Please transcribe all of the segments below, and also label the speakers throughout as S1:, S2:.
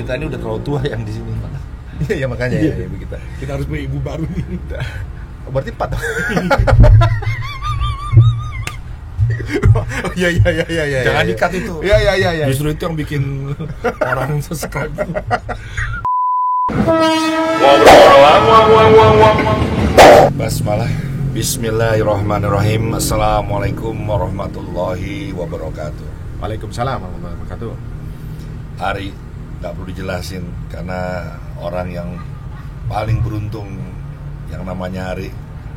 S1: kita ini udah terlalu tua yang di sini.
S2: Iya makanya
S1: Iya.
S2: ya
S1: Kita harus punya ibu baru nih.
S2: berarti 4. Oh, iya.
S1: Jangan di-cut itu.
S2: Iya.
S1: Justru itu yang bikin orang subscribe. Basmalah. Bismillahirrahmanirrahim. Assalamualaikum warahmatullahi wabarakatuh.
S2: Waalaikumsalam warahmatullahi wabarakatuh.
S1: Hari nggak perlu dijelasin karena orang yang paling beruntung yang namanya Hari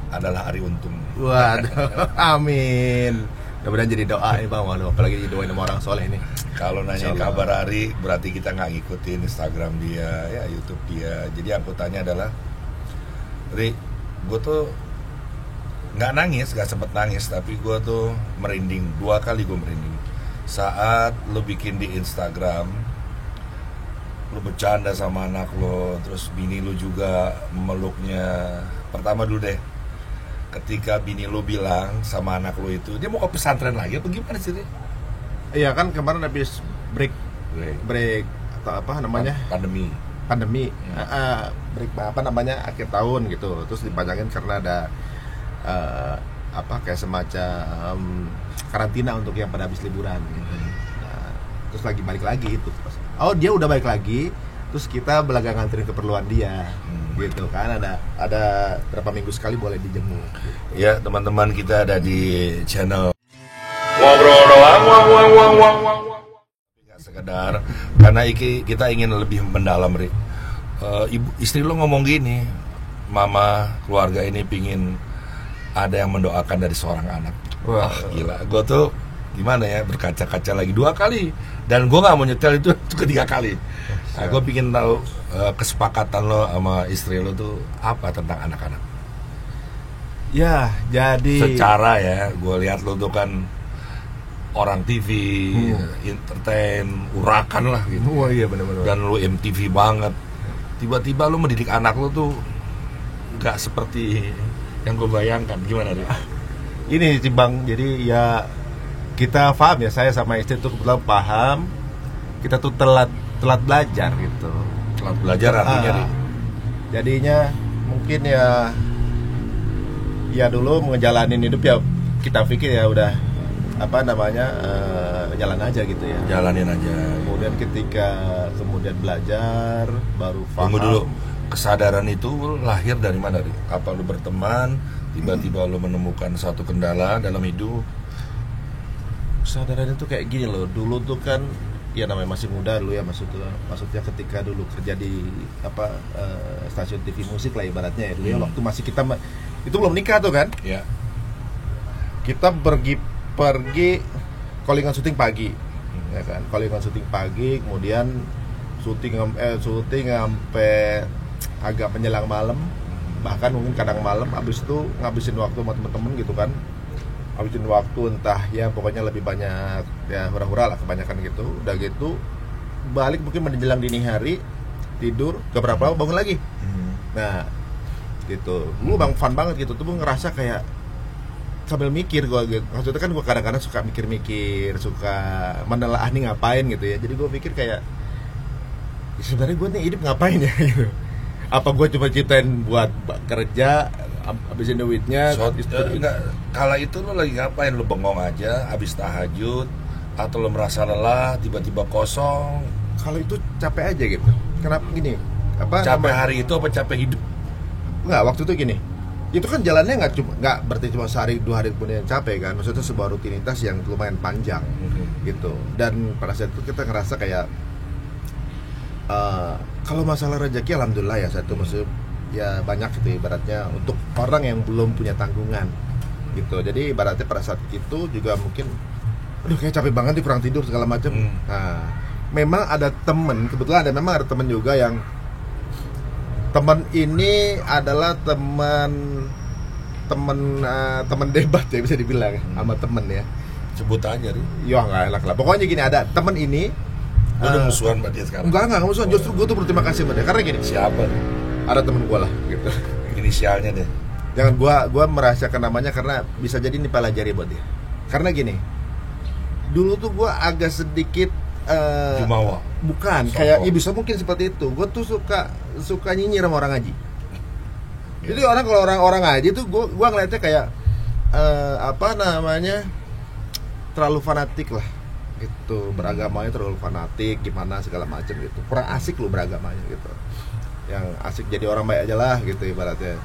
S1: adalah Hari Untung.
S2: Waduh, amin. Mudah-mudahan jadi doa nih Bang, waduh, apalagi didoain sama orang soleh ini.
S1: Kalau nanya
S2: Insyaallah.
S1: kabar Hari, berarti kita nggak ngikutin Instagram dia, ya YouTube dia. Jadi aku tanya adalah, Ri, gue tuh nggak nangis, nggak sempet nangis, tapi gue tuh merinding. 2 kali gue merinding saat lo bikin di Instagram, lo bercanda sama anak lo, terus bini lo juga meluknya. Pertama dulu deh, ketika bini lo bilang sama anak lo itu, dia mau ke pesantren lagi apa gimana sih, Ri?
S2: Iya kan kemarin habis break atau apa namanya?
S1: Pandemi.
S2: Break apa namanya akhir tahun gitu. Terus dipanjangin karena ada kayak semacam karantina untuk yang pada habis liburan gitu. Nah, terus lagi balik lagi itu. Oh, dia udah balik lagi. Terus kita belaga nganterin keperluan dia. Gitu kan, ada berapa minggu sekali boleh dijenguk.
S1: Ya, teman-teman, kita ada di channel
S3: Ngobrol doang, wang.
S1: nggak sekedar karena kita ingin lebih mendalam, Ri. Istri lo ngomong gini, mama keluarga ini pingin ada yang mendoakan dari seorang anak. Wah, gila. Gue tuh gimana ya, berkaca-kaca lagi 2 kali dan gue nggak mau nyetel itu ketiga kali. Nah, gue pingin tahu kesepakatan lo sama istri lo tuh apa tentang anak-anak.
S2: Ya, jadi
S1: Secara ya, gue lihat lo tuh kan orang TV, entertain, urakan lah gitu.
S2: oh iya benar-benar.
S1: Dan lo MTV banget. Tiba-tiba lo mendidik anak lo tuh nggak seperti yang gue bayangkan. Gimana dia?
S2: Ini sih Bang, jadi ya kita paham ya, saya sama istri tuh kebetulan paham. Kita tuh telat belajar gitu.
S1: Telat belajar artinya Ri.
S2: Jadinya mungkin ya dulu ngejalanin hidup ya kita pikir ya udah jalan aja gitu ya.
S1: Jalanin aja.
S2: Kemudian ketika belajar baru paham.
S1: Tunggu dulu. Kesadaran itu lahir dari mana, Ri? Apa lu berteman, tiba-tiba lu menemukan suatu kendala dalam hidup?
S2: Kesadaran itu kayak gini loh. Dulu tuh kan ya namanya masih muda dulu ya, maksudnya ketika dulu kerja di stasiun TV musik lah ibaratnya ya dulu ya, waktu masih kita itu belum nikah tuh kan.
S1: Ya.
S2: Kita pergi callingan syuting pagi. Ya kan, callingan syuting pagi, kemudian syuting sampai agak menjelang malam, bahkan mungkin kadang malam. Habis itu ngabisin waktu sama temen-temen gitu kan, habisin waktu entah ya pokoknya lebih banyak ya hura-hura lah kebanyakan gitu. Udah gitu balik mungkin menjelang dini hari, tidur gak berapa lama bangun lagi. Nah gitu, gue fun banget gitu tuh, gue ngerasa kayak sambil mikir gue gitu. Maksudnya kan gue kadang-kadang suka mikir-mikir, suka menelaah nih ngapain gitu ya. Jadi gue pikir kayak sebenarnya gue nih hidup ngapain ya gitu. Apa gue cuma ciptain buat kerja, habisin duitnya.
S1: Enggak, kala itu lo lagi ngapain? Lo bengong aja, habis tahajud, atau lo merasa lelah, tiba-tiba kosong?
S2: Kalau itu capek aja gitu. Kenapa gini?
S1: Capek hari itu apa capek hidup?
S2: Enggak, waktu itu gini. Itu kan jalannya nggak berarti cuma sehari 2 hari kemudian capek kan. Maksudnya sebuah rutinitas yang lumayan panjang gitu. Dan pada saat itu kita ngerasa kayak kalau masalah rezeki alhamdulillah ya, satu maksudnya ya banyak gitu ibaratnya untuk orang yang belum punya tanggungan gitu. Jadi ibaratnya pada saat itu juga mungkin aduh kayak capek banget nih, kurang tidur segala macam. Nah, memang ada temen, kebetulan memang ada temen juga yang temen ini adalah temen debat ya bisa dibilang sama temen ya.
S1: Sebut aja, Ri.
S2: Ya nggak enak lah. Pokoknya gini, ada temen ini.
S1: Lo udah musuhan sama dia sekarang?
S2: Enggak musuhan. Justru gue tuh berterima kasih sama dia. Karena gini.
S1: Siapa?
S2: Ada temen gue lah gitu.
S1: Inisialnya deh.
S2: Jangan gue merahasiakan namanya karena bisa jadi ini pelajari buat dia. Karena gini, dulu tuh gue agak sedikit
S1: Jumawa.
S2: Bukan,
S1: Sombong.
S2: kayak ya bisa mungkin seperti itu. Gue tuh suka nyinyir sama orang ngaji. Jadi kalau orang ngaji tuh gue ngeliatnya kayak terlalu fanatik lah gitu, beragamanya terlalu fanatik gimana segala macam gitu, kurang asik lu beragamanya gitu. Yang asik jadi orang baik aja lah gitu ibaratnya.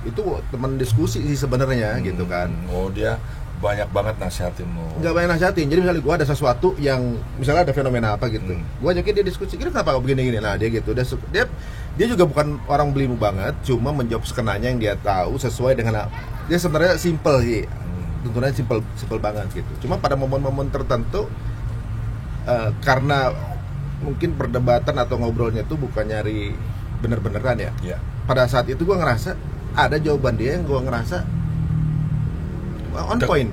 S2: Itu teman diskusi sih sebenarnya gitu kan.
S1: Oh, dia banyak banget nasihatin lo.
S2: Nggak banyak nasihatin. Jadi misalnya gue ada sesuatu yang misalnya ada fenomena apa gitu, gue ajakin dia diskusi. Kira kenapa begini? Nah dia gitu. Dia juga bukan orang belimu banget, cuma menjawab sekenanya yang dia tahu sesuai dengan dia sebenarnya simple sih. Tuntunannya simple banget gitu. Cuma pada momen-momen tertentu karena mungkin perdebatan atau ngobrolnya itu bukan nyari bener-beneran ya.
S1: Iya.
S2: Pada saat itu gue ngerasa ada jawaban dia yang gue ngerasa on point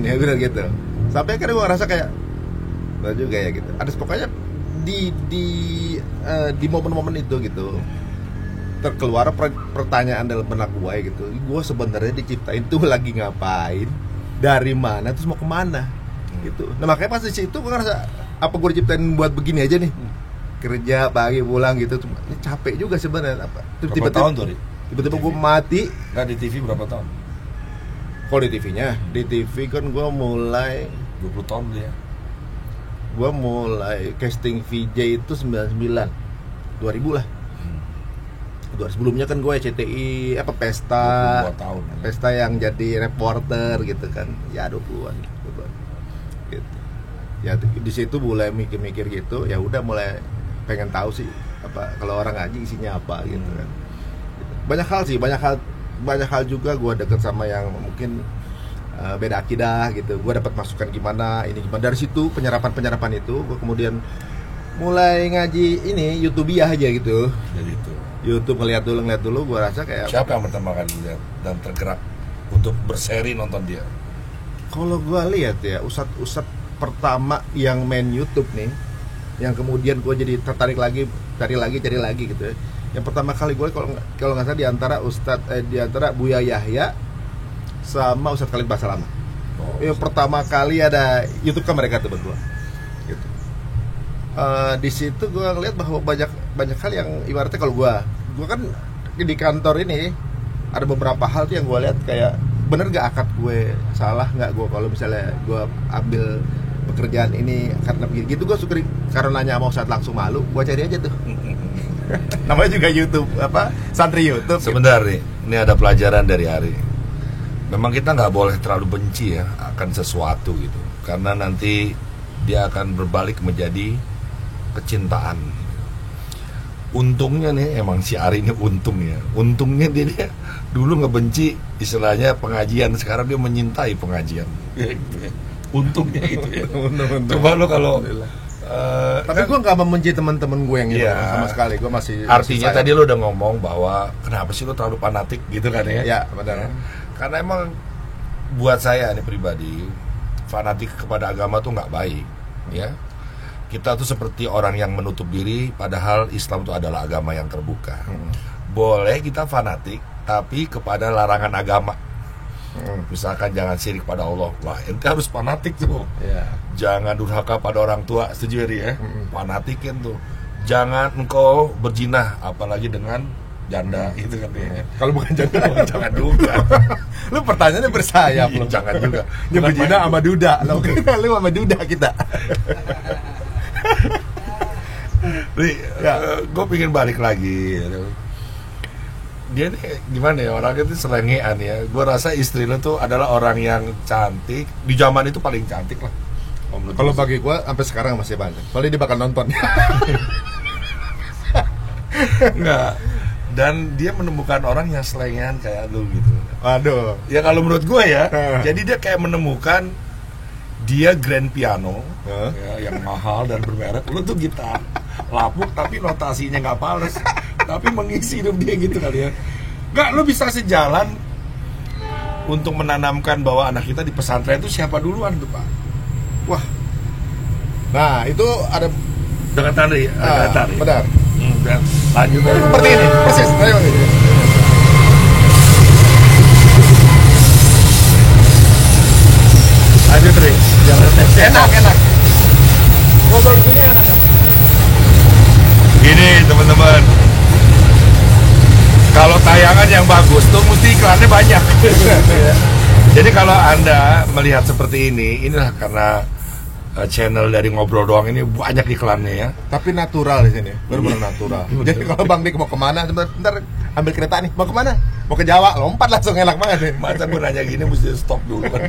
S2: ya benar gitu. Sampai akhirnya gue ngerasa kayak benar juga ya gitu. Ada pokoknya di momen-momen itu gitu terkeluar pertanyaan dalam benak gue gitu. Gue sebenarnya diciptain tuh lagi ngapain, dari mana, terus mau kemana gitu. Nah makanya pas di situ gue ngerasa apa gue diciptain buat begini aja nih, kerja pagi pulang gitu. Ini capek juga sebenarnya.
S1: Berapa tahun tuh?
S2: Tiba-tiba gue mati.
S1: Nggak, di TV berapa tahun?
S2: Kalau di TV-nya, di TV kan gue mulai
S1: 20 tahun dia.
S2: Gue mulai casting VJ itu 99 2000 lah. Sebelumnya kan gue CTI pesta
S1: 22 tahun.
S2: Pesta yang jadi reporter gitu kan. Ya 20-an gitu. Ya di situ mulai mikir-mikir gitu, ya udah mulai pengen tahu sih apa kalau orang ngaji isinya apa gitu kan. Banyak hal juga gue deket sama yang mungkin beda akidah gitu. Gue dapat masukan gimana dari situ penyerapan itu gue kemudian mulai ngaji ini YouTubiah aja gitu.
S1: Jadi itu
S2: YouTube ngeliat dulu gue rasa kayak
S1: siapa yang pertama kali lihat dan tergerak untuk berseri nonton dia?
S2: Kalau gue lihat ya ustad pertama yang main YouTube nih, yang kemudian gue jadi tertarik lagi cari lagi gitu ya. Yang pertama kali gue kalau nggak salah di antara Buya Yahya sama Ustadz Khalid Basalamah. Yang pertama kali ada YouTube kan mereka tuh berdua. Gitu. Di situ gue ngeliat bahwa banyak hal yang ibaratnya kalau gue kan di kantor ini ada beberapa hal tuh yang gue lihat kayak bener gak akad gue salah nggak gue kalau misalnya gue ambil pekerjaan ini karena begini gitu. Gue suka karena nanya mau saat langsung malu gue cari aja tuh. Namanya juga YouTube santri YouTube.
S1: Sebentar nih, ini ada pelajaran dari Ari. Memang kita nggak boleh terlalu benci ya akan sesuatu gitu, karena nanti dia akan berbalik menjadi kecintaan. Untungnya nih emang si Ari ini untungnya dia dulu ngebenci istilahnya pengajian, sekarang dia menyintai pengajian. Untungnya itu ya. Coba lo kalau
S2: tapi gue nggak membenci teman-teman gue yang itu sama sekali. Gue masih
S1: artinya tadi lo udah ngomong bahwa kenapa sih lo terlalu fanatik gitu kan ya?
S2: Ya benar.
S1: Karena emang buat saya nih pribadi, fanatik kepada agama tuh nggak baik ya. Kita tuh seperti orang yang menutup diri, padahal Islam itu adalah agama yang terbuka. Boleh kita fanatik, tapi kepada larangan agama. Misalkan jangan syirik pada Allah. Wah, ente harus fanatik tuh. Jangan durhaka pada orang tua, setuju ya? Fanatikin tuh. Jangan engkau berzina, apalagi dengan janda itu katanya.
S2: Kalau bukan janda
S1: jangan juga.
S2: Lu pertanyaannya bersayap lu.
S1: Jangan juga.
S2: Dia berzina sama duda. Lu sama duda kita.
S1: Gue pengen balik lagi. Dia nih gimana ya, orangnya tuh selengean ya. Gue rasa istri lo tuh adalah orang yang cantik di zaman itu, paling cantik lah.
S2: Kalau bagi gue sampai sekarang masih banyak. Soalnya dia bakal nonton.
S1: Enggak. Dan dia menemukan orang yang selengean kayak lu gitu.
S2: Aduh.
S1: Ya kalau menurut gue ya. Jadi dia kayak menemukan dia grand piano ya, yang mahal dan bermerek. Lu tuh gitar lapuk tapi notasinya nggak pales, tapi mengisi hidup dia gitu kali ya. Nggak, lu bisa sejalan untuk menanamkan bahwa anak kita di pesantren itu siapa duluan tuh Pak?
S2: Wah. Nah itu ada
S1: dengan tadi.
S2: Benar.
S1: Lanjut aja.
S2: Seperti ini persis. Ayo.
S1: Lanjut Ri.
S2: Enak. Ngobrol gini enak kan?
S1: Gini teman-teman, kalau tayangan yang bagus tuh mesti iklannya banyak. Jadi kalau Anda melihat seperti ini, inilah karena channel dari Ngobrol Doang ini banyak iklannya ya.
S2: Tapi natural di sini, benar-benar natural. Jadi kalau Bang Dik mau kemana, bentar ambil kereta nih, mau kemana? Mau ke Jawa, lompat langsung, enak banget nih.
S1: Masa gue nanya gini mesti stop dulu kan?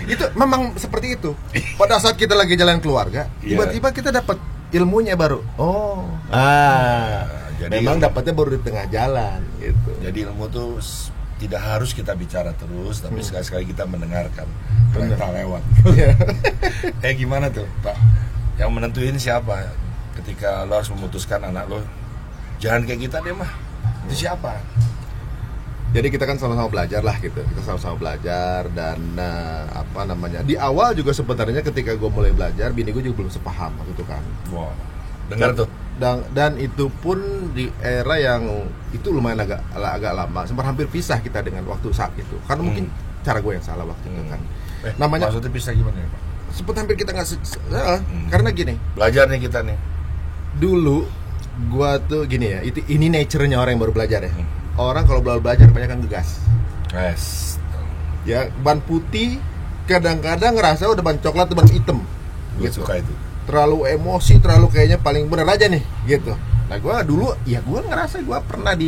S2: Itu memang seperti itu. Pada saat kita lagi jalan keluarga, tiba-tiba kita dapat ilmunya baru. Oh, jadi memang dapatnya baru di tengah jalan gitu.
S1: Jadi ilmu tuh tidak harus kita bicara terus, tapi sekali-sekali kita mendengarkan kereta lewat. Gimana tuh Pak? Yang menentuin siapa? Ketika lo harus memutuskan anak lo, jangan kayak kita deh mah. Itu siapa?
S2: Jadi kita kan sama-sama belajar lah gitu. Kita sama-sama belajar dan di awal juga sebenarnya ketika gue mulai belajar, bini gue juga belum sepaham waktu itu kan.
S1: Wow. Dengar tuh.
S2: Dan itu pun di era yang itu lumayan agak lama, sempat hampir pisah kita dengan waktu saat itu. Karena mungkin cara gue yang salah waktu itu kan. Namanya
S1: maksudnya pisah gimana ya Pak?
S2: Sempat hampir kita nggak karena gini.
S1: Belajar nih kita nih.
S2: Dulu gua tuh gini ya, ini nature-nya orang yang baru belajar ya. Orang kalau baru belajar banyak kan ngegas.
S1: Yes.
S2: Ya, ban putih kadang-kadang ngerasa udah ban coklat, ban hitam.
S1: Gue
S2: Gitu.
S1: suka itu.
S2: Terlalu emosi, terlalu kayaknya paling bener aja nih, gitu. Nah, gua dulu ya gua ngerasa gua pernah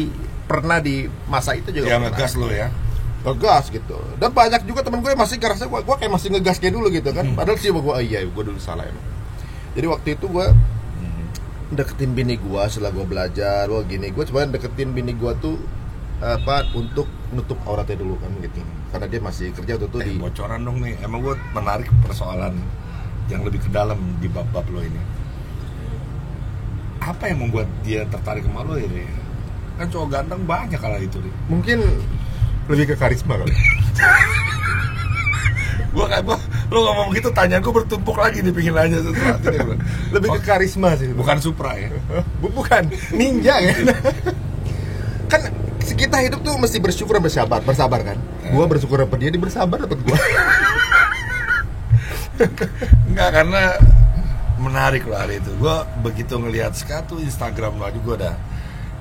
S2: di masa itu juga.
S1: Ya ngegas lo ya.
S2: Ngegas gitu. Dan banyak juga teman gue masih ngerasa gua kayak masih ngegas kayak dulu gitu kan. Padahal sih gua iya gua dulu salah emang. Jadi waktu itu gua deketin bini gua setelah gua belajar, gua coba deketin bini gua tuh untuk nutup auratnya dulu kan gitu. Karena dia masih kerja waktu itu di
S1: bocoran dong nih. Emang gua menarik persoalan yang lebih ke dalam di bab-bab lo ini. Apa yang membuat dia tertarik sama lo ini? Kan cowok ganteng banyak kala itu nih.
S2: Mungkin lebih ke karisma kali.
S1: Lo ngomong gitu, tanya gue bertumpuk lagi nih, pengen nanya sesuatu nih.
S2: Lebih ke karisma sih.
S1: Bukan Supra ya?
S2: Bukan, ninja kan. Kan kita hidup tuh mesti bersyukur dan bersabar kan. Gua bersyukur dapat dia bersabar dapat gua.
S1: Enggak, karena menarik loh hari itu. Gue begitu ngelihat sekatu Instagram lo aja, gue udah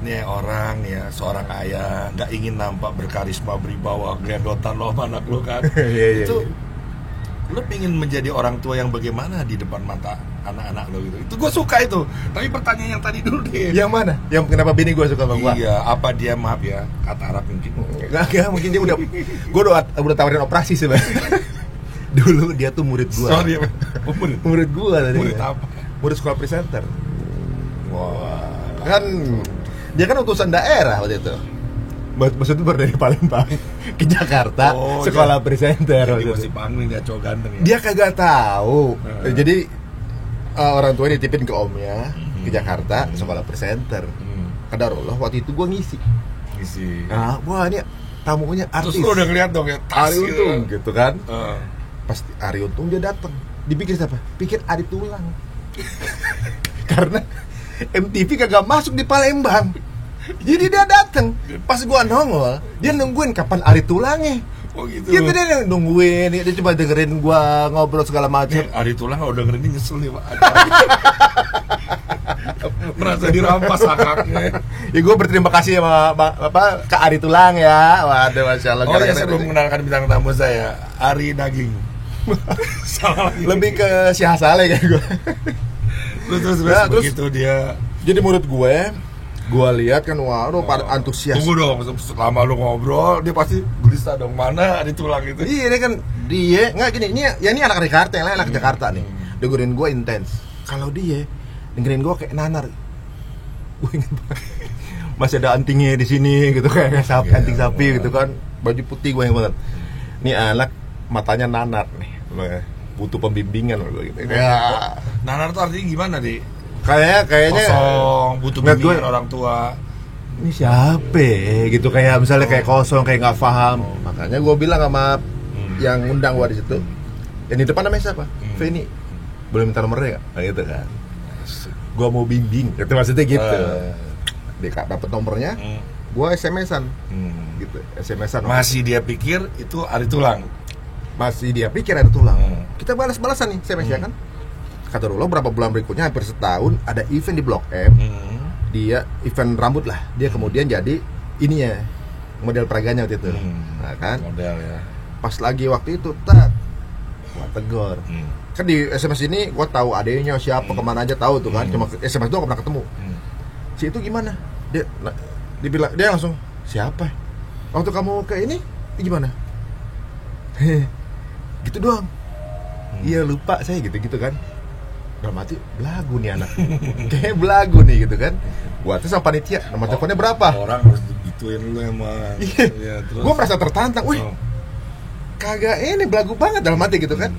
S1: nih orang ya, seorang ayah nggak ingin nampak berkarisma, beribawa, glendotan lo sama anak lo kan. Itu lo pengen menjadi orang tua yang bagaimana di depan mata anak-anak lo gitu. Itu gue suka itu. Tapi pertanyaan yang tadi dulu deh.
S2: Yang mana? Yang kenapa bini gue suka sama gue?
S1: Iya, apa dia maaf ya kata Arab mungkin?
S2: Enggak, mungkin dia udah tawarin operasi sebenarnya. Dulu dia tuh murid gua.
S1: Sorry,
S2: murid gua tadi.
S1: Murid apa?
S2: Murid sekolah presenter.
S1: Wah.
S2: Kan dia kan utusan daerah waktu itu. Maksudnya baru dari Palembang ke Jakarta, sekolah presenter.
S1: Dia masih pangling, dia cowok ganteng ya.
S2: Dia kagak tahu. Jadi orang tuanya dititipin ke omnya ke Jakarta, sekolah presenter. Kadarullah waktu itu gua ngisi. Nah, wah ini tamunya artis.
S1: Terus lu udah ngeliat dong ya,
S2: Ari Untung gitu kan. Pasti Ari Untung dia datang. Dipikir siapa? Pikir Ari Tulang. Karena MTV kagak masuk di Palembang. Jadi dia datang. Pas gua nongol, dia nungguin kapan Ari Tulangnya.
S1: Oh gitu.
S2: Gitu dia nungguin, dia coba dengerin gua ngobrol segala macam.
S1: Ari Tulang kalau dengerin ini nyesel nih, Pak. Merasa dirampas haknya.
S2: Ya gua berterima kasih sama Kak Ari Tulang ya. Waduh, Masya Allah.
S1: Oh ya, saya belum mengenalkan bintang tamu saya, Ari Daging. Salah lagi.
S2: Lebih ke si Hasale kayak gue.
S1: Terus begitu dia.
S2: Jadi menurut gue lihat kan, waduh pada antusias.
S1: Tunggu dong, selama lu ngobrol dia pasti gelisah dong, mana Ari Tulang itu.
S2: Iya, dia nggak gini, ini anak Jakarta, yang lain anak Jakarta nih. Dengerin gue intens. Kalau dia dengerin gue kayak nanar. Gue inget banget. Masih ada antingnya di sini gitu, kayak sapi, anting sapi gitu kan. Baju putih gue inget banget. Nih anak matanya nanar nih, butuh pembimbingan gitu. Ya.
S1: Nanar tuh artinya gimana deh?
S2: Kayaknya
S1: kosong, butuh bimbingan orang tua.
S2: Ini siapa gitu, kayak misalnya kayak kosong, kayak nggak paham. Makanya gue bilang sama yang undang gue di situ, yang di depan namanya siapa? Feni. Boleh minta nomornya nggak? Nah, gitu kan. Gue mau bimbing, itu maksudnya gitu. Dia dapat nomornya, gue SMS-an, gitu. SMS-an.
S1: Masih dia pikir itu Ari Tulang.
S2: Masih dia pikir ada tulang. Kita balas-balasan nih SMS ya kan. kata lo berapa bulan berikutnya hampir setahun ada event di Blok M. Dia event rambut lah. Dia kemudian jadi ininya model peraganya waktu itu. Nah kan?
S1: Model ya.
S2: Pas lagi waktu itu gua tegur. Kan di SMS ini gua tahu adanya siapa kemana aja tahu tuh kan. Cuma SMS doang gak pernah ketemu. Si itu gimana? Dia dia langsung siapa? Waktu kamu ke ini gimana? Gitu doang. Iya lupa saya gitu kan. Udah mati belagu nih anak. Kayak belagu nih gitu kan. Gua tuh sama panitia, nomor teleponnya berapa?
S1: Orang harus digituin lu emang.
S2: Iya. Gua merasa tertantang. Wih. Kagak ini belagu banget dalam hati gitu kan.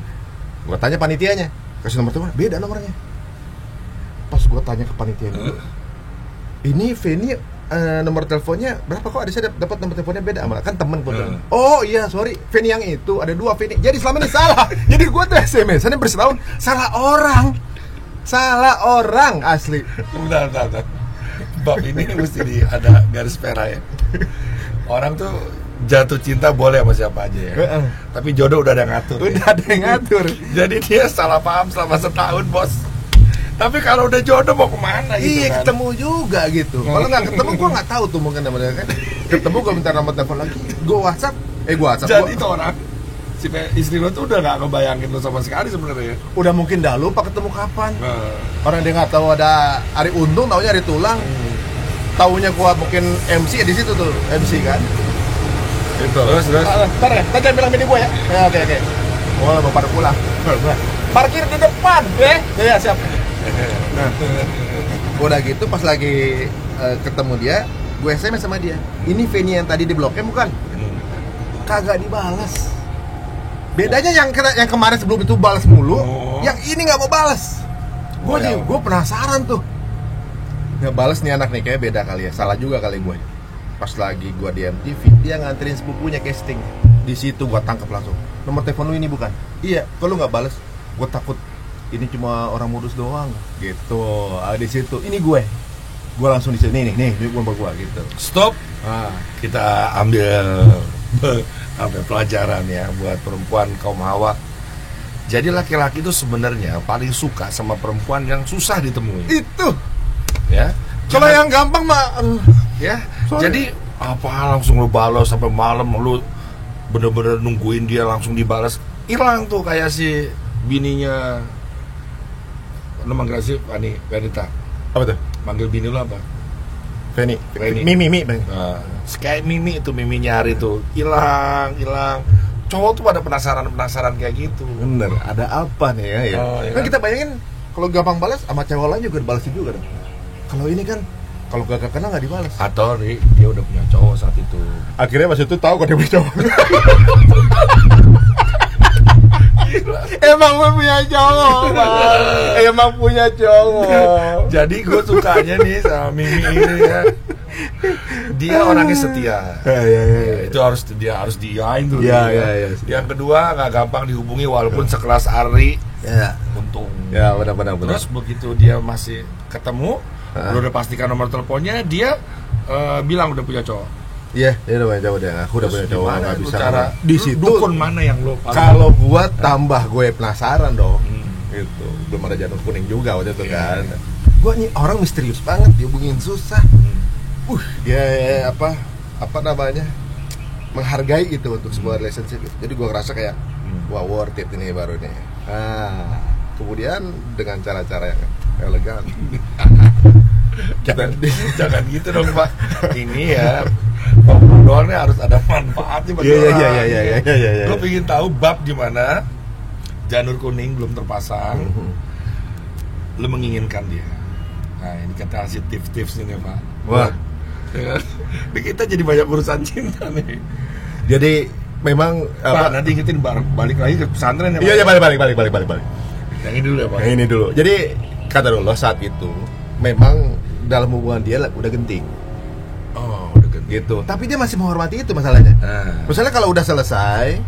S2: Gua tanya panitianya, kasih nomor telepon, beda nomornya. Pas gua tanya ke panitia dulu. Ini Feni nomor teleponnya berapa kok? Ada saya dapat nomor teleponnya beda, malah kan temen gua. Oh iya, sorry, Feni yang itu ada 2 Feni. Jadi selama ini salah. Jadi gua tuh SMS-nya bersetahun salah orang asli.
S1: Bentar. Bab ini mesti ada garis merah ya. Orang tuh jatuh cinta boleh sama siapa aja ya. Tapi jodoh udah ada yang ngatur.
S2: Udah ada yang ngatur.
S1: Jadi dia salah paham selama setahun, Bos. Tapi kalau udah jodoh mau kemana gitu
S2: iya,
S1: kan?
S2: ketemu juga gitu. Kalau nggak ketemu, gue nggak tahu tuh mungkin namanya kan. Ketemu gue minta nomor telepon lagi. Gue WhatsApp.
S1: Jadi tuh orang si istri lo tuh udah nggak ngebayangin lo sama sekali sebenarnya.
S2: Udah mungkin dah lupa ketemu kapan. Orang dia nggak tahu ada hari untung, taunya hari tulang. Taunya gue mungkin MC di situ tuh, MC kan.
S1: Itu. Terus.
S2: Ntar ya, ntar jangan bilang bini gue ya. Oke. Oh, mau pada pulang. Parkir di depan, ya siap. Nah, udah gitu pas lagi ketemu dia, gue SMS sama dia. Ini Feni yang tadi di Blok M bukan? Kagak dibalas. Bedanya yang kemarin sebelum itu balas mulu, yang ini nggak mau balas. Gue penasaran tuh. Nggak balas nih anak nih, kayak beda kali ya. Salah juga kali gue. Pas lagi gue di MTV, dia nganterin sepupunya casting. Di situ gue tangkap langsung. Nomor telepon lu ini bukan? Iya. Kalau nggak balas, gue takut ini cuma orang modus doang gitu. Di situ ini gue langsung di sini nih gue gitu.
S1: Stop. Kita ambil pelajaran ya buat perempuan kaum hawa. Jadi laki-laki itu sebenarnya paling suka sama perempuan yang susah ditemui.
S2: Itu
S1: ya.
S2: Kalau yang gampang mah
S1: ya. Jadi apa langsung lu balas sampai malam, lu bener-bener nungguin dia langsung dibalas. Hilang tuh kayak si bininya. Lu manggil si Vanita. Apa tuh? Manggil bini lu apa?
S2: Feni. Mimi.
S1: Kayak Mimi itu, Mimi nyari tuh. Hilang. Cowok tuh pada penasaran kayak gitu.
S2: Bener, ada apa nih ya? Kan kita bayangin kalau gampang balas sama cewek lain juga dibalas juga dong. Kalau ini kan kalau gak kenal nggak dibalas.
S1: Atau dia udah punya cowok saat itu.
S2: Akhirnya pas itu tahu kok dia punya cowok. Emang punya cowok.
S1: Jadi gue sukanya nih sama Mimi ini ya. Dia orangnya setia. Itu harus diain tuh.
S2: Iya.
S1: Yang kedua nggak gampang dihubungi walaupun sekelas Ari.
S2: Ya.
S1: Untung.
S2: Ya benar.
S1: Terus begitu dia masih ketemu, udah pastikan nomor teleponnya, dia bilang udah punya cowok.
S2: Iya, dia udah punya cowok dia. Aku udah punya cowok, nggak bisa.
S1: Di situ dukun mana yang lo?
S2: Kalau gua tambah gue penasaran dong. Gitu. Belum ada janur kuning juga waktu itu kan. Gua nih orang misterius banget, dihubungin susah. Dia apa namanya? Menghargai gitu untuk sebuah relationship. Jadi gua ngerasa kayak wah worth it ini baru nih. Kemudian dengan cara-cara yang elegan.
S1: Jangan gitu dong Pak. Ini ya doanya harus ada manfaatnya buat orang.
S2: Iya.
S1: Gue pengen tahu bab gimana janur kuning belum terpasang, lu menginginkan dia. Nah ini kita kasih tips-tips ini Pak.
S2: Wah,
S1: ini kita jadi banyak urusan cinta nih.
S2: Jadi memang
S1: Pak, nanti kita balik lagi ke pesantren ya Pak.
S2: Iya balik.
S1: Yang ini dulu ya Pak.
S2: Yang ini dulu. Jadi kata dulu saat itu memang dalam hubungan dia udah genting.
S1: Udah genting.
S2: Gitu. Tapi dia masih menghormati itu masalahnya. Misalnya kalau udah selesai,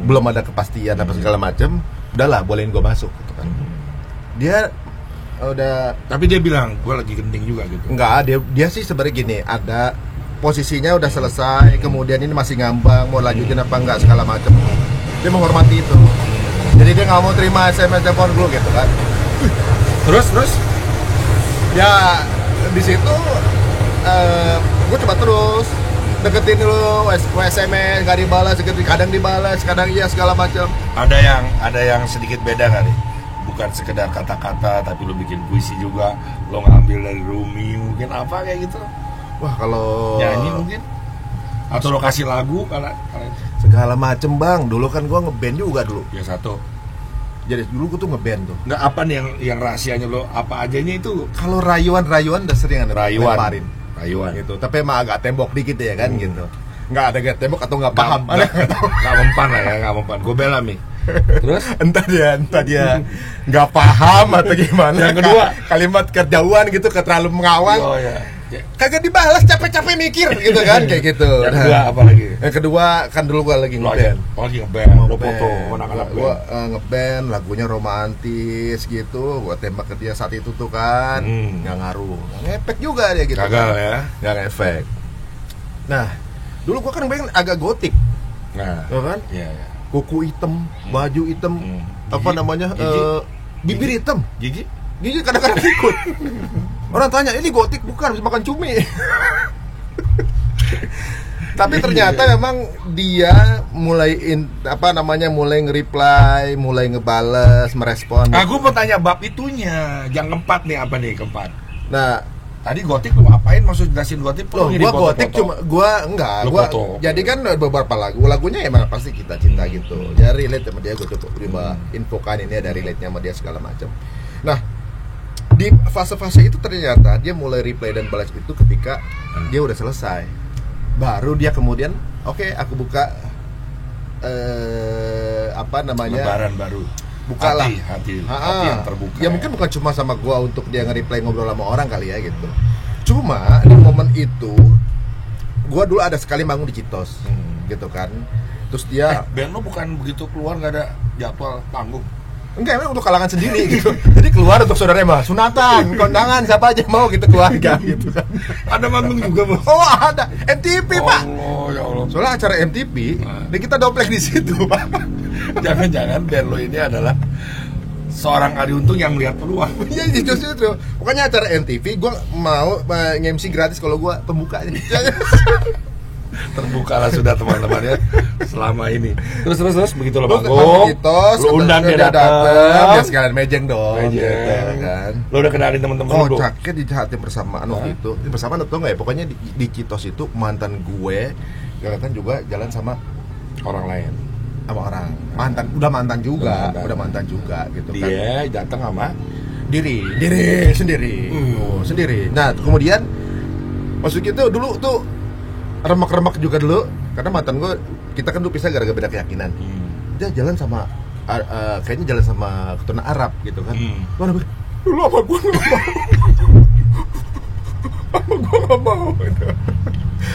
S2: belum ada kepastian apa segala macem, udahlah bolehin gue masuk gitu kan. Dia udah.
S1: Tapi dia bilang gue lagi genting juga gitu.
S2: Enggak, dia sih sebenarnya gini, ada posisinya udah selesai, kemudian ini masih ngambang mau lanjutin apa enggak segala macem. Dia menghormati itu. Jadi dia nggak mau terima SMS telepon gue gitu kan.
S1: Terus
S2: Ya di situ gue coba terus deketin dulu, SMS gak dibalas, kadang dibalas, kadang iya segala macam.
S1: ada yang sedikit beda kali. Bukan sekedar kata-kata tapi lu bikin puisi juga, lu ngambil dari Rumi mungkin apa kayak gitu.
S2: Wah kalau
S1: Nyanyi mungkin atau lo kasih lagu kalian.
S2: segala macem bang. Dulu kan gue ngeband juga dulu.
S1: Ya satu.
S2: Jadi dulu gue tuh ngeband tuh.
S1: Nggak apa nih yang rahasianya lo apa ajanya itu?
S2: Kalau rayuan udah sering lemparin
S1: Rayuan.
S2: gitu. Tapi emang agak tembok dikit ya kan gitu. Nggak ada gak tembok atau nggak paham.
S1: Nggak mempan lah ya, nggak mempan. Gue bela nih. Terus
S2: entah dia nggak paham atau gimana.
S1: Yang kedua,
S2: kalimat kejauhan gitu, terlalu mengawang.
S1: Oh ya.
S2: Kagak dibalas, capek-capek mikir gitu kan, kayak gitu.
S1: Yang kedua apa lagi?
S2: Yang kedua kan dulu gua lagi ngeband.
S1: Lagi ngeband. Lo foto anak-anak band.
S2: Gua ngeband, lagunya romantis gitu. Gua tembak ke dia saat itu tuh kan, nggak ngaruh, nggak ngefek juga dia gitu.
S1: Gagal
S2: kan.
S1: ya?
S2: Nggak ngefek. Nah, dulu gua kan ngeband agak gotik,
S1: Nah,
S2: kan?
S1: Iya.
S2: Kuku hitam, baju hitam, apa
S1: Gigi?
S2: namanya?
S1: Gigi?
S2: Bibir hitam.
S1: Gigi?
S2: Gigi kadang-kadang ikut. Orang tanya, ini gotik bukan, habis makan cumi. Tapi ternyata memang dia mulai mulai nge-reply, mulai ngebales, merespon.
S1: Nah, gue mau tanya bab itunya. Yang keempat nih apa nih keempat?
S2: Nah,
S1: tadi gotik lu ngapain? Maksud jelasin gotik?
S2: loh, gua gotik cuma
S1: Lu foto.
S2: jadi kan beberapa lagunya emang pasti kita cinta gitu. Ya relate sama dia, gue coba infokan ini ada relate-nya sama dia segala macam. Nah, di fase-fase itu ternyata dia mulai reply dan balas itu ketika dia udah selesai. Baru dia kemudian aku buka
S1: Lebaran baru.
S2: Buka lah
S1: hati yang terbuka.
S2: Ya mungkin bukan cuma sama gua untuk dia nge-reply ngobrol sama orang kali ya gitu. Cuma di momen itu gua dulu ada sekali manggung di Citos gitu kan. Terus dia
S1: band lo bukan begitu keluar nggak ada jadwal panggung?
S2: enggak, emang untuk kalangan sendiri gitu. Jadi keluar untuk saudaranya mah sunatan, kondangan, siapa aja mau gitu, keluarga gitu kan.
S1: Ada manggung juga, Bos.
S2: Oh, ada MTV, Pak.
S1: Ya Allah.
S2: Soalnya acara MTV, dan kita doplek di situ, Pak.
S1: Jangan-jangan band lo ini adalah seorang Ari Untung yang melihat peluang.
S2: Iya, justru. Pokoknya acara MTV gua mau nge-MC gratis kalau gua pembukanya.
S1: Terbukalah sudah teman-teman ya selama ini. Terus begitu lo
S2: Banggung,
S1: lo undang dia datang.
S2: Dia sekalian mejeng dong.
S1: Mejeng.
S2: Gitu, kan.
S1: Lo udah kenalin teman-teman lo?
S2: Kocaknya di saat yang bersamaan waktu itu. Di bersamaan atau enggak ya? Pokoknya di Citos itu mantan gue kan juga jalan sama
S1: orang lain.
S2: Sama orang. Udah mantan juga gitu kan.
S1: Dia datang sama
S2: diri sendiri. Sendiri. Nah, kemudian maksud itu dulu tuh remek-remek juga dulu karena mantan gue, kita kan dulu pisah gara-gara beda keyakinan. Dia jalan sama kayaknya jalan sama keturunan Arab gitu kan. Lu sama gue nggak mau.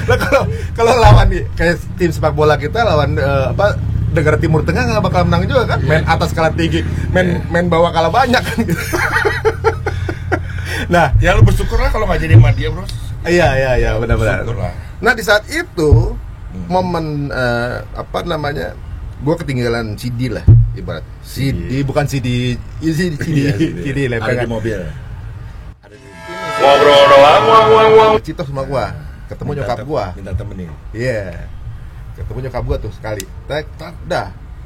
S2: Nah, kalau lawan nih kayak tim sepak bola kita lawan negara Timur Tengah nggak bakal menang juga kan. Main atas kalah tinggi, main bawah kalah banyak kan gitu. Nah,
S1: ya lu bersyukurlah kalau nggak jadi sama dia, Bros.
S2: Iya, benar-benar. Nah, di saat itu momen gue ketinggalan CD lah ibarat. CD bukan CD lempengan
S1: di mobil.
S3: Ngobrol doang,
S2: Citos sama gue, ketemu nyokap gue.
S1: Minta temenin.
S2: Iya. Ketemu nyokap gue tuh sekali.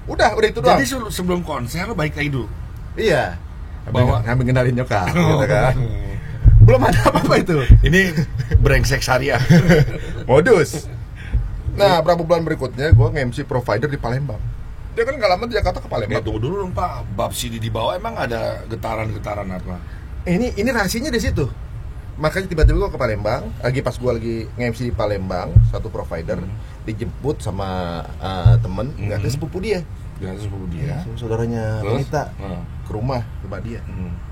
S2: Udah itu doang.
S1: Jadi sebelum konser lo balik lagi dulu.
S2: Iya.
S1: Bawa
S2: ngambil kenalin nyokap gitu kan. Belum ada apa-apa itu.
S1: Ini brengsek syariah.
S2: Modus. Nah, berapa bulan berikutnya gue nge-MC provider di Palembang. Dia kan gak lama di Jakarta ke Palembang.
S1: Tunggu dulu dong, Pak. Bab CD di bawah emang ada getaran-getaran apa?
S2: Ini rahasianya di situ. Makanya tiba-tiba gue ke Palembang, pas gue lagi nge-MC di Palembang, satu provider dijemput sama temen, nggak ada sepupu dia. Saudaranya wanita ke rumah dia.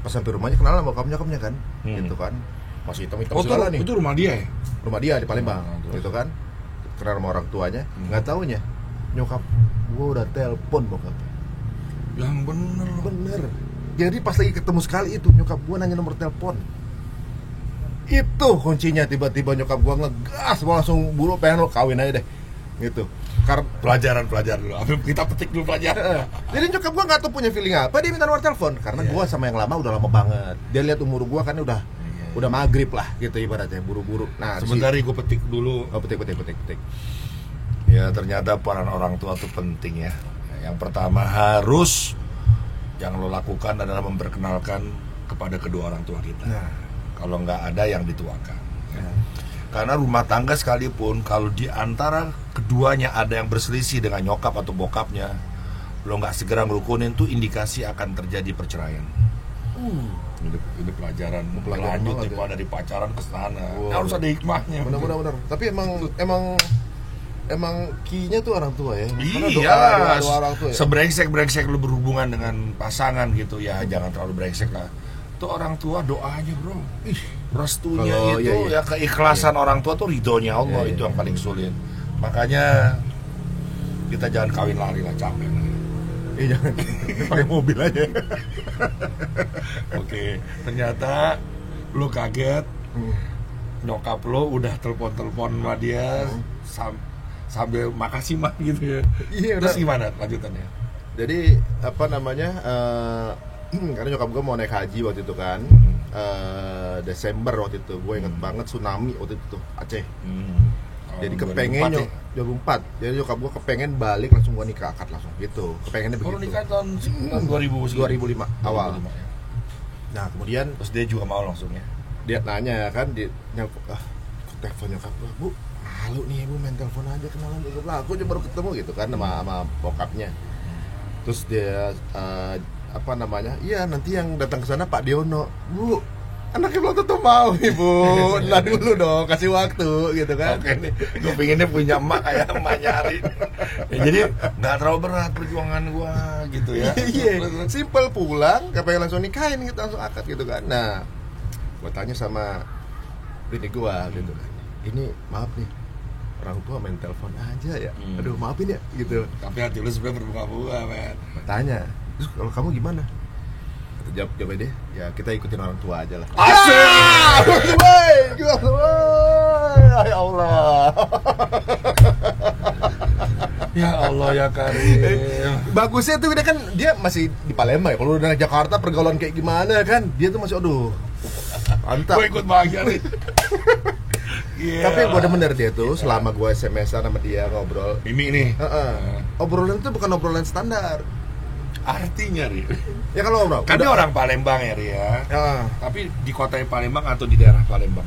S2: Pas sampai rumahnya kenal sama nyokapnya kan, gitu kan. Masih hitam-hitam segala nih.
S1: Itu rumah dia ya?
S2: Rumah dia di Palembang, gitu kan. Kenal sama orang tuanya, nggak taunya nyokap gue udah telepon bokapnya.
S1: Yang bener.
S2: Jadi pas lagi ketemu sekali itu nyokap gue nanya nomor telepon. Itu kuncinya, tiba-tiba nyokap gue ngegas, langsung buru pengen lo kawin aja deh. Gitu.
S1: pelajaran dulu. Kita petik dulu pelajaran.
S2: Jadi nyokap gua nggak tahu punya feeling apa, dia minta nomor telepon karena gua sama yang lama udah lama banget. Dia lihat umur gua kan udah maghrib lah gitu ibaratnya, buru-buru. Nah,
S1: sebentar gua petik dulu.
S2: Oh, petik.
S1: Ya, ternyata peran orang tua itu penting ya. Yang pertama harus yang lo lakukan adalah memperkenalkan kepada kedua orang tua kita. Kalau nggak ada yang dituakan. Karena rumah tangga sekalipun kalau di antara keduanya ada yang berselisih dengan nyokap atau bokapnya, lo nggak segera ngerukunin tuh indikasi akan terjadi perceraian. Ini pelajaran lanjut nih Pak, dari pacaran ke sana. Harus ada hikmahnya.
S2: Benar. Tapi emang key-nya tuh orang tua ya.
S1: Iya.
S2: Doa orang tua. Ya?
S1: Sebrengsek lo berhubungan dengan pasangan gitu ya, jangan terlalu brengsek lah. Tuh orang tua doanya bro, restunya ya keikhlasan orang tua tuh ridhonya Allah itu yang paling sulit. Makanya kita jangan kawin lari lah, capek.
S2: Jangan pakai mobil aja.
S1: Oke, ternyata lo kaget, nyokap lo udah telepon sama dia sambil makasih mah gitu ya. Terus gimana lanjutannya?
S2: Jadi apa namanya? Karena nyokap gue mau naik haji waktu itu kan, Desember waktu itu, gue inget banget tsunami waktu itu Aceh. Jadi kepengen 2004, jadi nyokap gue kepengen balik langsung gue nikah akad langsung gitu, kepengennya begitu.
S1: Kalau nikah tahun 2005
S2: awal. Nah kemudian
S1: terus dia juga mau langsung ya.
S2: Dia nanya kan, telepon nyokap gue, Bu malu nih Bu main telepon aja kenalan dulu lah, aku baru ketemu gitu kan sama bokapnya. Terus dia apa namanya? Iya nanti yang datang ke sana Pak Diono. Bu, anaknya belum tentu mau Ibu. Nah dulu dong, kasih waktu gitu kan.
S1: Oke nih, gue pengennya punya emak kayak emak nyari. Ya, jadi nggak terlalu berat perjuangan gue gitu ya.
S2: Iya, simple pulang, kepengen langsung nikahin gitu, langsung akad gitu kan. Nah, gue tanya sama bini gue gitu kan. Ini maaf nih, orang tua main telepon aja ya. Aduh maafin ya gitu.
S1: Tapi hati lu sebenarnya berbunga-bunga men.
S2: Tanya, terus kalau kamu gimana? Kata jawab deh, ya kita ikutin orang tua aja lah.
S1: Asyik!
S2: Ya Allah.
S1: Ya Allah ya Karim.
S2: Bagusnya tuh kan dia masih di Palembang ya. Kalau udah Jakarta pergaulan kayak gimana kan? Dia tuh masih mantap.
S1: Gue ikut bahagia nih.
S2: Tapi gue bener dia tuh selama gue SMS-an sama dia ngobrol.
S1: Mimi nih.
S2: Obrolan itu bukan obrolan standar.
S1: Artinya Ri.
S2: Ya kalau ngobrol.
S1: Kan dia orang Palembang ya Ri ya. Tapi di kota Palembang atau di daerah Palembang?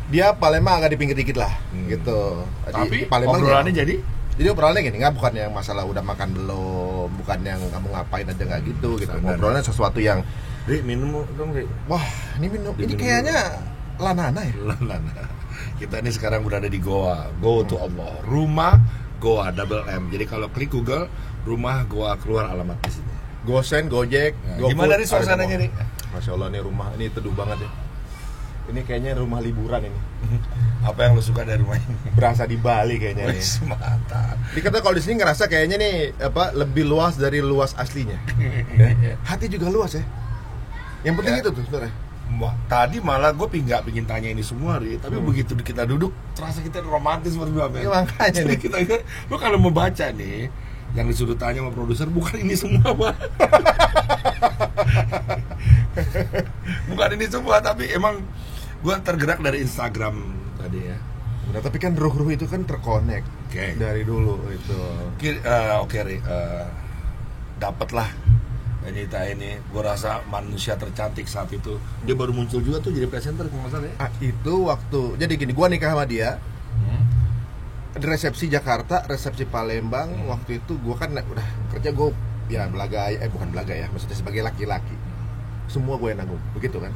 S2: Dia Palembang agak di pinggir dikit lah, gitu.
S1: Tapi
S2: di Palembang
S1: obrolannya jadi
S2: obrolannya gini, nggak bukan yang masalah udah makan belum, bukan yang kamu ngapain aja nggak gitu. Ngobrolnya sesuatu yang,
S1: Ri minum dong Ri.
S2: Wah ini minum, ini kayaknya Lanana ya.
S1: Lanana. Kita ini sekarang udah ada di Goa, Go to Allah. Rumah Goa double M. Jadi kalau klik Google rumah Goa keluar alamat di sini.
S2: Gosen, Gojek,
S1: Nah, gimana nih suasananya nih?
S2: Masya Allah nih rumah ini teduh banget ya. Ini kayaknya rumah liburan ini.
S1: Apa yang lo suka dari rumah ini?
S2: Berasa di Bali kayaknya nih.
S1: Mantap.
S2: Dikata kalau di sini ngerasa kayaknya nih lebih luas dari luas aslinya. Hati juga luas ya. Yang penting itu tuh sebenarnya.
S1: Tadi malah gue nggak pingin tanya ini semua Ri, tapi begitu kita duduk terasa kita romantis berdua men.
S2: Ya, makanya nih
S1: kita lo kalau mau baca nih yang disuruh tanya sama produser bukan ini semua Pak. Bukan ini semua, tapi emang gue tergerak dari Instagram tadi ya.
S2: Nah, tapi kan ruh-ruh itu kan terkonek dari dulu itu.
S1: Oke Ri, dapatlah Anita ini, gue rasa manusia tercantik saat itu. Dia baru muncul juga tuh jadi presenter kalau nggak salah ya.
S2: Itu waktu, jadi gini, gue nikah sama dia di resepsi Jakarta, resepsi Palembang. Waktu itu gue kan udah kerja, gue ya belaga, bukan belaga ya, maksudnya sebagai laki-laki. Semua gue yang nanggung, begitu kan.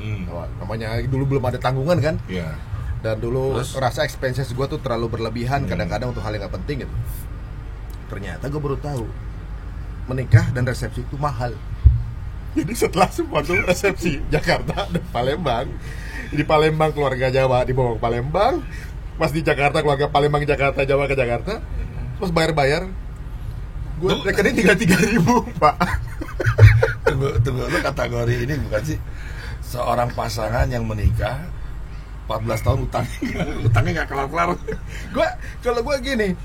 S2: Namanya dulu belum ada tanggungan kan.
S1: Iya.
S2: Dan dulu rasa expenses gue tuh terlalu berlebihan kadang-kadang untuk hal yang gak penting gitu. Ternyata gue baru tahu menikah dan resepsi itu mahal. Jadi setelah semua tuh resepsi Jakarta dan Palembang, di Palembang keluarga Jawa dibawa ke Palembang, pas di Jakarta keluarga Palembang Jakarta Jawa ke Jakarta, terus bayar-bayar, gue rekening tinggal 3.000 Pak.
S1: Tunggu, lu kategori ini bukan sih seorang pasangan yang menikah 14 tahun utangnya nggak kelar-kelar.
S2: Kalau gue gini,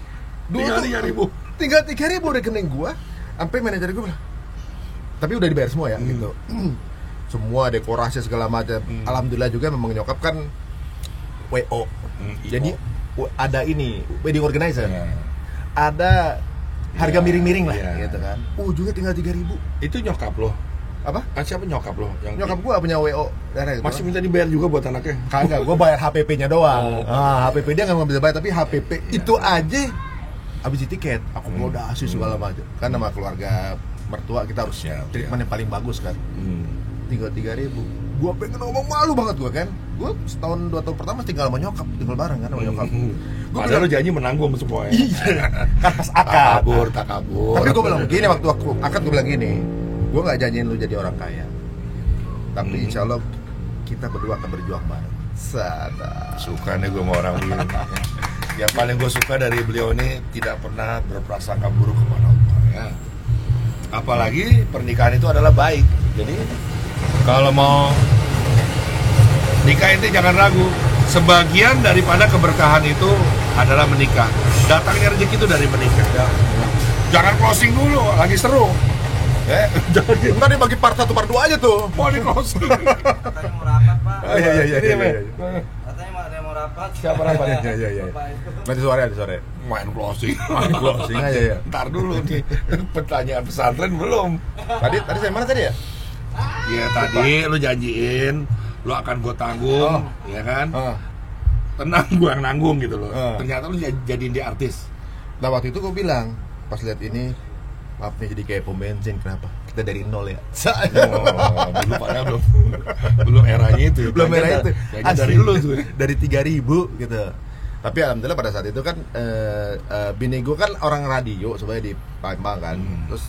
S1: Tinggal 3.000.
S2: Tinggal 3.000 rekening gua. Sampai manajer gua bilang, tapi udah dibayar semua ya gitu. Semua dekorasi segala macam. Alhamdulillah juga memang nyokap kan WO. Jadi ada ini wedding organizer. Ada harga miring-miring lah gitu kan. Ujungnya tinggal 3.000.
S1: Itu nyokap lo.
S2: Apa?
S1: Siapa nyokap lo?
S2: Nyokap gua punya WO.
S1: Masih minta dibayar juga buat anaknya?
S2: Kagak, gua bayar HPP-nya doang. HPP dia nggak bisa bayar, tapi HPP itu aja habis tiket. Aku akomodasi segala macam. Kan sama keluarga mertua kita harus treatment yang paling bagus kan. Tinggal 3.000. Gua pengen ngomong, malu banget gua kan. Gua setahun 2 tahun pertama tinggal sama nyokap, tinggal bareng kan sama nyokap.
S1: Padahal lo janji menanggung semua ya.
S2: Kan pas akad.
S1: Tak kabur.
S2: Tapi gua bilang gini waktu aku akad, gua bilang gini, gua nggak janjiin lu jadi orang kaya. Tapi insya Allah kita berdua akan berjuang bareng. Sadar.
S1: Suka nih gue sama orang ini. Yang paling gue suka dari beliau ini tidak pernah berprasangka buruk kepada Allah ya. Apalagi pernikahan itu adalah baik. Jadi kalau mau nikah itu jangan ragu. Sebagian daripada keberkahan itu adalah menikah. Datangnya rezeki itu dari menikah. Jangan closing dulu, lagi seru.
S2: Entar dia bagi part 1 part 2 aja tuh.
S1: Mau di closing.
S4: Katanya mau rapat, Pak.
S2: Iya.
S4: Katanya ada mau rapat.
S1: Siapa rapat?
S2: Iya. Nanti sore.
S1: Main closing.
S2: Closing aja ya.
S1: Ntar dulu nih, pertanyaan pesantren belum.
S2: Tadi saya mana tadi ya?
S1: Iya tadi lu janjiin lu akan gue tanggung, ya kan? Tenang, gue yang nanggung gitu loh. Ternyata lu jadiin dia artis.
S2: Nah waktu itu gue bilang, pas lihat ini, maaf nih jadi kayak pom bensin, kenapa? Kita dari nol ya.
S1: Dulu padahal belum eranya itu.
S2: Belum era itu.
S1: Dari lu tuh.
S2: Dari 3.000 gitu. Tapi alhamdulillah pada saat itu kan bini gue kan orang radio sebenarnya di Palembang kan. Terus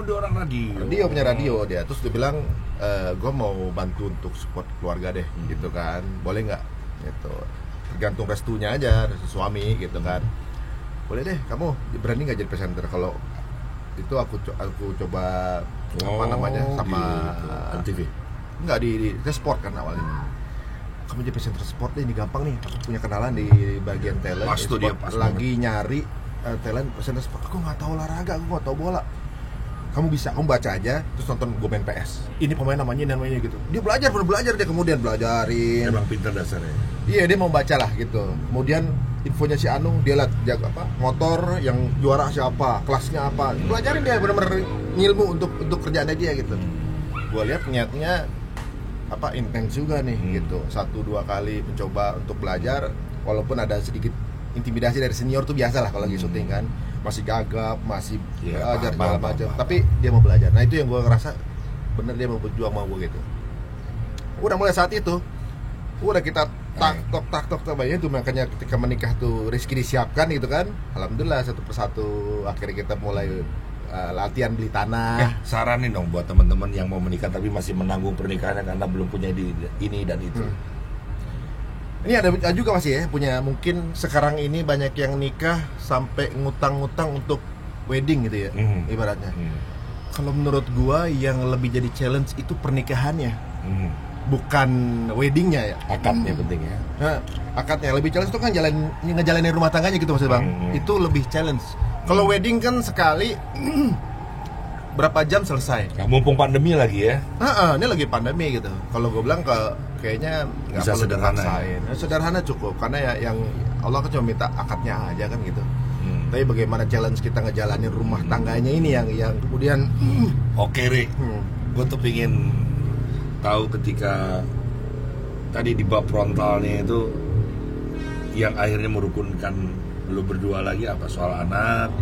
S1: dia orang radio.
S2: Dia punya radio dia. Terus dia bilang gue mau bantu untuk support keluarga deh gitu kan. Boleh nggak? Gitu. Tergantung restunya aja, restu suami gitu kan. Boleh deh, kamu berani nggak jadi presenter? Kalau itu aku coba apa namanya sama
S1: MTV.
S2: Enggak di sport kan awalnya. Kamu jadi presenter sport deh, ini gampang nih. Aku punya kenalan di bagian talent.
S1: Pas tuh dia pas
S2: lagi nyari talent presenter sport. Aku nggak tahu olahraga, aku nggak tahu bola. Kamu bisa, kamu baca aja, terus nonton gue main PS. Ini pemain namanya gitu. Dia belajar dia kemudian belajarin.
S1: Emang pintar dasarnya.
S2: Iya, dia mau baca lah gitu. Kemudian infonya si Anung, dia lihat jaga apa motor yang juara siapa, kelasnya apa. Pelajarin dia benar-benar ngilmu untuk kerjaannya dia gitu. Gue lihat niatnya apa intens juga nih gitu. 1-2 kali mencoba untuk belajar, walaupun ada sedikit intimidasi dari senior tuh biasa lah kalau lagi syuting kan. Masih gagap, masih belajar segala macam. Tapi dia mau belajar. Nah itu yang gue ngerasa bener dia mau berjuang sama gue gitu. Udah mulai saat itu, udah kita tak tok itu makanya ketika menikah tuh rezeki disiapkan gitu kan. Alhamdulillah satu persatu akhirnya kita mulai latihan beli tanah.
S1: Saranin dong buat teman-teman yang mau menikah tapi masih menanggung pernikahannya karena belum punya ini dan itu.
S2: Ini ada juga masih ya punya, mungkin sekarang ini banyak yang nikah sampai ngutang-ngutang untuk wedding gitu ya ibaratnya. Kalau menurut gua yang lebih jadi challenge itu pernikahannya. Bukan weddingnya ya.
S1: Akadnya penting ya.
S2: Nah, akadnya lebih challenge itu kan ngejalanin rumah tangganya gitu maksud Bang. Itu lebih challenge. Kalau wedding kan sekali berapa jam selesai.
S1: Nah, mumpung pandemi lagi ya.
S2: Ini lagi pandemi gitu. Kalau gue bilang kayaknya nggak perlu dipaksain. Sederhana cukup karena ya yang Allah kan cuma minta akadnya aja kan gitu. Tapi bagaimana challenge kita ngejalanin rumah tangganya ini yang kemudian
S1: Oke Rik, gue tuh pingin tahu ketika tadi di bab frontalnya itu yang akhirnya merukunkan lu berdua lagi apa soal anak,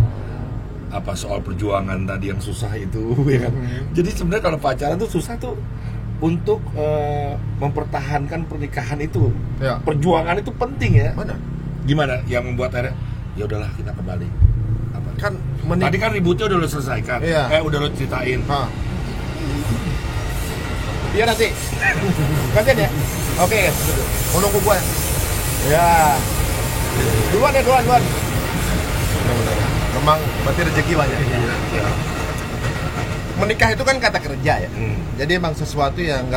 S1: apa soal perjuangan tadi yang susah itu ya kan. Jadi sebenarnya kalau pacaran tuh susah tuh untuk mempertahankan pernikahan itu.
S2: Ya.
S1: Perjuangan itu penting ya.
S2: Mana?
S1: Gimana yang membuat akhirnya ya udahlah kita kembali. Apa?
S2: Kan
S1: Tadi kan ributnya udah lo selesaikan.
S2: Iya.
S1: Udah lo ceritain.
S2: Iya nanti. Gantian ya. Oke. Mau nunggu gua. Ya. Duluan. Memang berarti rezeki banyak.
S1: Ya.
S2: Menikah itu kan kata kerja ya. Jadi emang sesuatu yang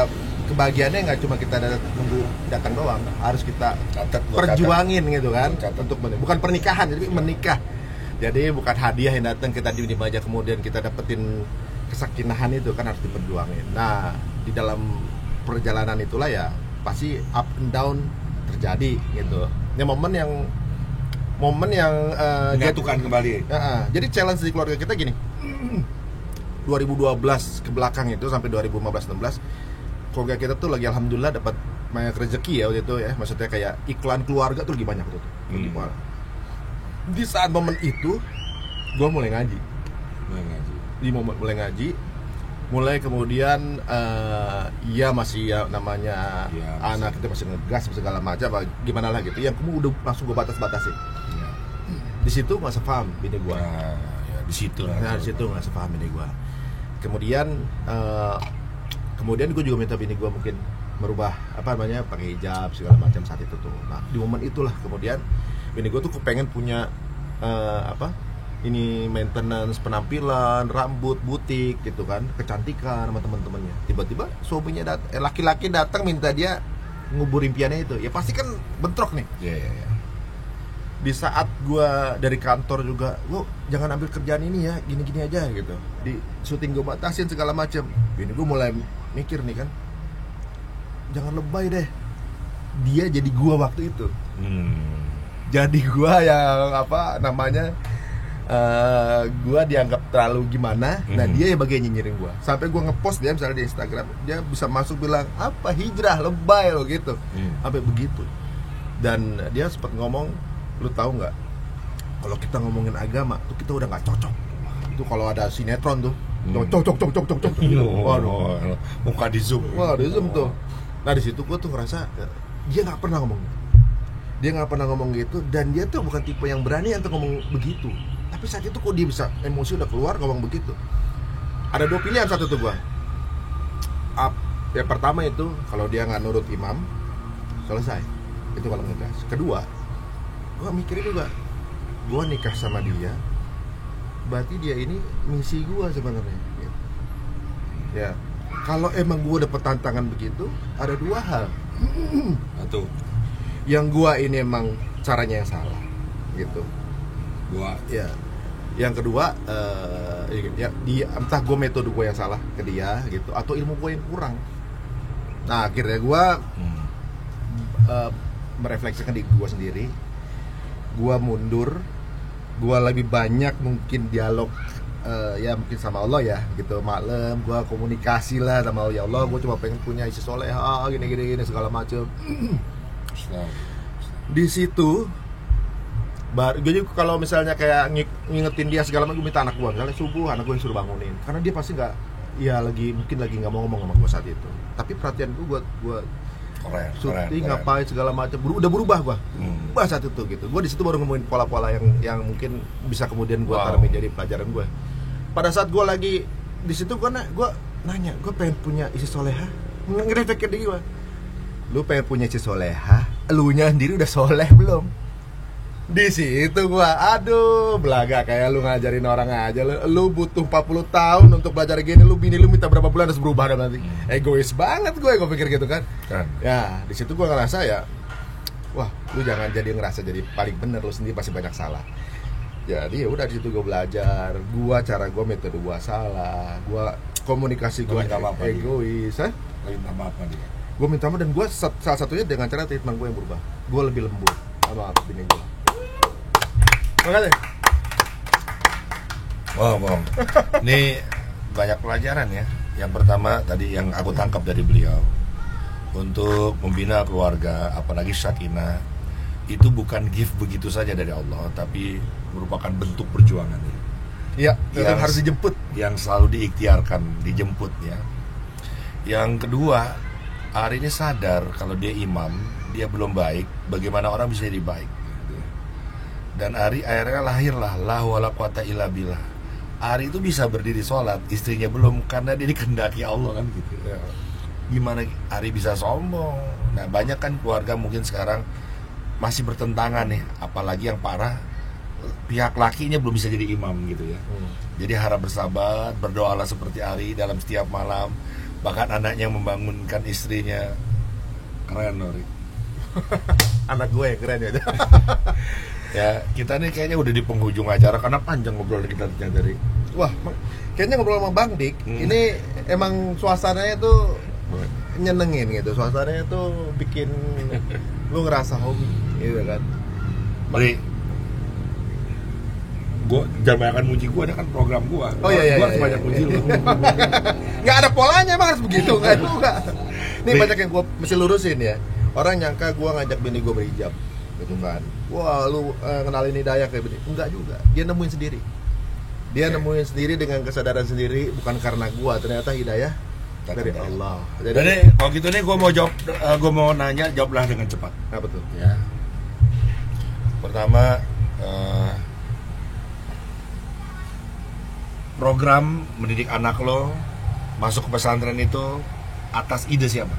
S2: kebahagiaannya nggak cuma kita nunggu datang doang, harus kita perjuangin gitu kan. Untuk bukan pernikahan, jadi menikah. Jadi bukan hadiah yang datang kita di aja kemudian kita dapetin kesakinahan itu kan harus diperjuangin. Nah, di dalam perjalanan itulah ya pasti up and down terjadi gitu. Ini momen yang
S1: menyatukan kembali.
S2: Jadi challenge di keluarga kita gini. 2012 ke belakang itu sampai 2015-16 keluarga kita tuh lagi alhamdulillah dapat banyak rezeki ya waktu itu ya. Maksudnya kayak iklan keluarga tuh lagi banyak tuh. Di saat momen itu gue mulai ngaji. Mulai kemudian ya masih ya namanya ya, anak kita masih ngegas segala macam gimana lah gitu. Yang kemudian udah langsung gue batas-batasin. Ya. Di situ nggak sepaham bini gue.
S1: Ya, di situ
S2: nggak sepaham bini gue. Kemudian gue juga minta bini gue mungkin merubah pakai hijab segala macam saat itu tuh. Nah di momen itulah kemudian bini gue tuh pengen punya ini maintenance penampilan, rambut, butik gitu kan, kecantikan sama teman-temannya. Tiba-tiba suaminya laki-laki datang minta dia ngubur impiannya itu. Ya pasti kan bentrok nih.
S1: Iya.
S2: Di saat gua dari kantor juga, lo jangan ambil kerjaan ini ya, gini-gini aja gitu. Di syuting gua batasin segala macam. Bini gua mulai mikir nih kan, jangan lebay deh. Dia jadi gua waktu itu. Jadi gua yang gue dianggap terlalu gimana, nah dia yang bagian nyinyirin gue. Sampai gue ngepost dia misalnya di Instagram, dia bisa masuk bilang apa hijrah lebay lo gitu, sampai begitu. Dan dia sempat ngomong, lu tahu nggak, kalau kita ngomongin agama tuh kita udah nggak cocok. Itu kalau ada sinetron tuh, cocok.
S1: Waduh, muka di zoom.
S2: Wah di zoom tuh. Nah di situ gue tuh ngerasa dia nggak pernah ngomong. Dia nggak pernah ngomong gitu, dan dia tuh bukan tipe yang berani untuk ngomong begitu. Tapi saat itu kok dia bisa emosi udah keluar ngomong begitu. Ada dua pilihan saat itu gua. Ya pertama itu kalau dia nggak nurut imam, selesai. Itu kalau ngegas. Kedua, gua mikirin juga, gua nikah sama dia, berarti dia ini misi gua sebenarnya. Ya, kalau emang gua dapet tantangan begitu, ada dua hal.
S1: Satu,
S2: yang gua ini emang caranya yang salah, gitu. Ya. Yang kedua, entah gue metode gue yang salah ke dia gitu, atau ilmu gue yang kurang. Nah akhirnya gue merefleksikan diri gue sendiri. Gue mundur, gue lebih banyak mungkin dialog ya mungkin sama Allah ya gitu. Malam gue komunikasi lah sama Allah. Ya Allah, gue cuma pengen punya istri soleha gini segala macem. Di situ gue juga kalau misalnya kayak ngingetin dia segala macam, gue minta anak gue misalnya subuh, anak gue yang suruh bangunin, karena dia pasti nggak, ya mungkin lagi nggak mau ngomong sama gue saat itu. Tapi perhatian gue syuting ngapain segala macam udah berubah gue saat itu gitu. Gue di situ baru nemuin pola-pola yang mungkin bisa kemudian gue tanami jadi pelajaran gue. Pada saat gue lagi di situ gue nanya, gue pengen punya istri soleha, ngereflekin diri gue. Lu pengen punya istri soleha, elunya sendiri udah soleh belum? Di situ gua, aduh, belaga kayak lu ngajarin orang aja. Lu butuh 40 tahun untuk belajar gini, bini lu minta berapa bulan harus berubah dan nanti. Egois banget gue pikir gitu kan. Ya, di situ gua ngerasa ya, wah, lu jangan jadi ngerasa jadi paling bener, lu sendiri pasti banyak salah. Jadi ya udah di situ gua belajar, cara gua metode gua salah, gua komunikasi gua egois,
S1: Lagi minta maaf sama dia.
S2: Gua minta maaf, dan gua salah satunya dengan cara treatment gua yang berubah. Gua lebih lembut sama bini gua. Makasih.
S1: Wow. Ini banyak pelajaran ya. Yang pertama tadi yang aku tangkap dari beliau, untuk membina keluarga, apalagi sakinah, itu bukan gift begitu saja dari Allah, tapi merupakan bentuk perjuangan.
S2: Iya, yang harus dijemput,
S1: yang selalu diikhtiarkan, dijemput ya. Yang kedua, Ari ini sadar kalau dia imam, dia belum baik, bagaimana orang bisa jadi baik. Dan Ari akhirnya lahirlah la wala quwata illa billah. Ari itu bisa berdiri sholat, istrinya belum, karena dia dikehendaki Allah kan gitu ya. Gimana Ari bisa sombong? Nah banyak kan keluarga mungkin sekarang masih bertentangan nih, apalagi yang parah pihak lakinya belum bisa jadi imam gitu ya. Jadi harap bersabar, berdoalah seperti Ari dalam setiap malam. Bahkan anaknya membangunkan istrinya. Keren Nori.
S2: Anak gue yang keren ya.
S1: Ya, kita nih kayaknya udah di penghujung acara karena panjang ngobrol kita dari.
S2: Wah, kayaknya ngobrol sama Bang Dik, ini emang suasananya tuh nyenengin gitu. Suasananya tuh bikin lu ngerasa hobi gitu kan.
S1: Mari, gue jangan banyak muji gue, ada kan program gue.
S2: Oh iya.
S1: Gue harus banyak muji lu.
S2: Nggak ada polanya, emang harus begitu kan? Enggak. Ini banyak yang gue mesti lurusin ya. Orang nyangka gue ngajak bini gue berhijab gitu kan. Wah, lu kenalin hidayah kayak begini. Enggak juga. Dia nemuin sendiri. Dia nemuin sendiri dengan kesadaran sendiri, bukan karena gue. Ternyata hidayah dari Allah.
S1: Jadi kalau gitu nih gue mau jawab, gue mau nanya, jawablah dengan cepat.
S2: Apa tuh?
S1: Ya. Pertama, program mendidik anak lo masuk ke pesantren itu atas ide siapa?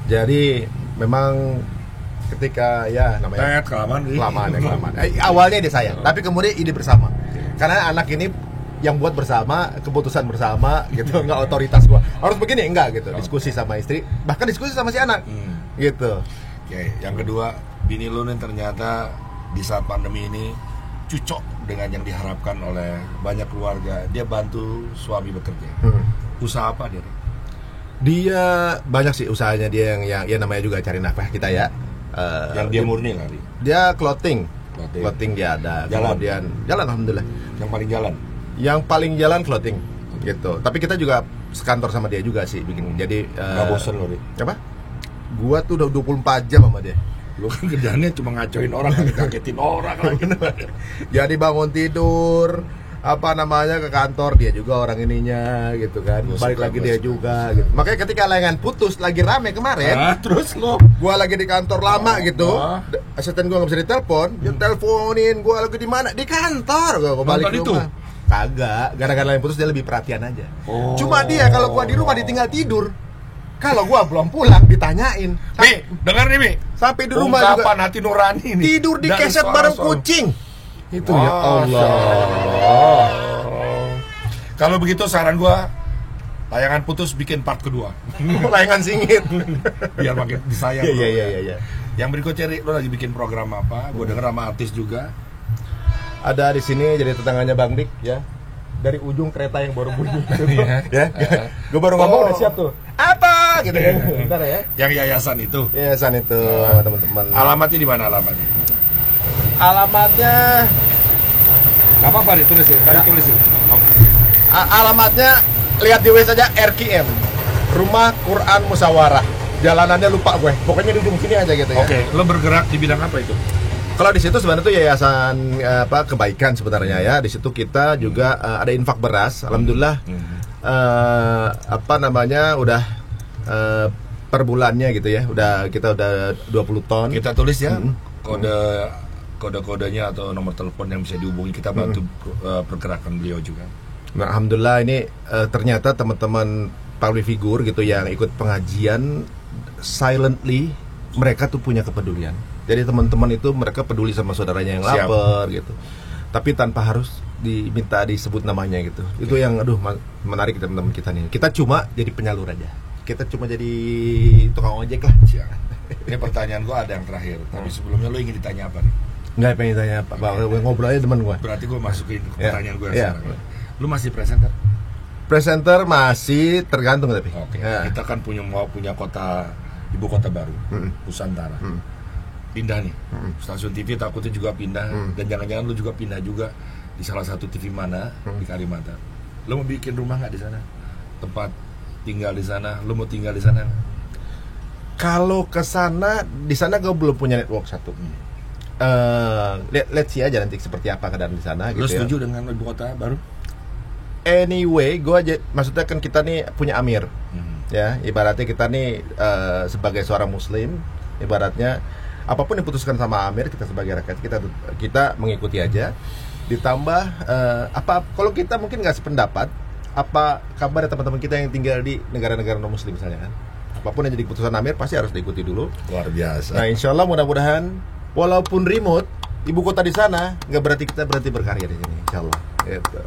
S2: Jadi memang ketika ya namanya
S1: Kelamaan.
S2: awalnya ide saya, tapi kemudian ide bersama. Karena anak ini yang buat bersama, keputusan bersama gitu, nggak otoritas gua. Harus begini enggak gitu. Diskusi sama istri, bahkan diskusi sama si anak. Gitu.
S1: Oke, yang kedua, bini lo nih ternyata di saat pandemi ini cocok dengan yang diharapkan oleh banyak keluarga. Dia bantu suami bekerja. Usaha apa dia?
S2: Dia banyak sih usahanya, dia yang ya namanya juga cari nafkah kita ya.
S1: Yang dia murni kali.
S2: Dia clothing dia ada.
S1: Jalan.
S2: Kemudian jalan alhamdulillah.
S1: Yang paling jalan.
S2: Yang paling jalan clothing gitu. Tapi kita juga sekantor sama dia juga sih bikin. Jadi
S1: Gak bosen loh, Ri.
S2: apa? Gua tuh udah 24 jam sama dia.
S1: Lu kan kerjaannya cuma ngacoin orang, ngagetin orang lagi.
S2: Jadi bangun tidur, apa namanya, ke kantor, dia juga orang ininya gitu kan. Balik lagi dia juga gitu. Makanya ketika layangan putus lagi rame kemarin,
S1: terus lo
S2: gua lagi di kantor lama gitu. Asisten gua nggak bisa ditelepon, dia teleponin gua lagi di mana? Di kantor. Gua balik ke rumah. Kagak, gara-gara layangan putus dia lebih perhatian aja. Cuma dia kalau gua di rumah ditinggal tidur. Kalau gua belum pulang ditanyain.
S1: Mi, dengar nih Mi.
S2: Sampai di rumah juga
S1: hati nurani nih.
S2: tidur di keset bareng kucing. Itu ya Allah.
S1: Kalau begitu saran gua, layangan putus bikin part kedua.
S2: Layangan singit.
S1: Biar makin disayang.
S2: Iya.
S1: Yang berikutnya, Ri, lo lagi bikin program apa? Gua denger sama artis juga.
S2: Ada di sini jadi tetangganya Bang Dik ya. Dari ujung kereta yang baru bunyi gitu. Ya. Gue baru ngomong udah siap tuh. Apa gitu kan. Bentar ya.
S1: Yang yayasan itu.
S2: Yayasan itu teman-teman.
S1: Alamatnya di mana alamatnya?
S2: Alamatnya
S1: Gak apa-apa, ditulisin. Tadi tulisin.
S2: alamatnya lihat di WhatsApp saja RQM. Rumah Quran Musyawarah. Jalanannya lupa gue. Pokoknya di ujung sini aja gitu ya.
S1: Oke, lo bergerak di bidang apa itu?
S2: Kalau di situ sebenarnya tuh yayasan kebaikan sebenarnya ya. Di situ kita juga ada infak beras. Alhamdulillah udah per bulannya gitu ya. Kita udah 20 ton.
S1: Kita tulis ya kode-kodenya atau nomor telepon yang bisa dihubungi, kita bantu pergerakan beliau juga.
S2: Nah, alhamdulillah ini ternyata teman-teman public figure gitu yang ikut pengajian silently mereka tuh punya kepedulian. Jadi teman-teman itu mereka peduli sama saudaranya yang lapar gitu. Tapi tanpa harus diminta disebut namanya gitu. Itu yang menarik teman-teman kita nih. Kita cuma jadi penyalur aja. Kita cuma jadi tukang ojek lah.
S1: Ini pertanyaan gua ada yang terakhir. Tapi sebelumnya lo ingin ditanya apa nih?
S2: Nggak pengen tanya apa. Ngobrol aja teman gua.
S1: Berarti gua masukin pertanyaan gua sekarang. Lu masih presenter?
S2: Presenter masih tergantung tapi.
S1: Oke. Kita kan mau punya ibu kota baru, Nusantara. Pindah nih, stasiun TV takutnya juga pindah, dan jangan-jangan lu juga pindah juga di salah satu TV mana di Kalimantan. Lu mau bikin rumah nggak di sana? Tempat tinggal di sana? Lu mau tinggal di sana?
S2: Kalau ke sana, di sana gue belum punya network satu. Let's see aja nanti seperti apa keadaan di sana.
S1: Lu
S2: gitu
S1: setuju dengan ibu kota baru?
S2: Anyway, maksudnya kan kita nih punya amir, ya. Ibaratnya kita nih sebagai seorang muslim, ibaratnya apapun yang diputuskan sama amir, kita sebagai rakyat kita mengikuti aja. Ditambah kalau kita mungkin nggak sependapat, apa kabar teman-teman kita yang tinggal di negara-negara non muslim misalnya kan? Apapun yang jadi keputusan amir pasti harus diikuti dulu.
S1: Luar biasa.
S2: Nah, insya Allah mudah-mudahan walaupun remote, ibu kota di sana nggak berarti kita berhenti berkarya di sini, insya Allah. Gitu.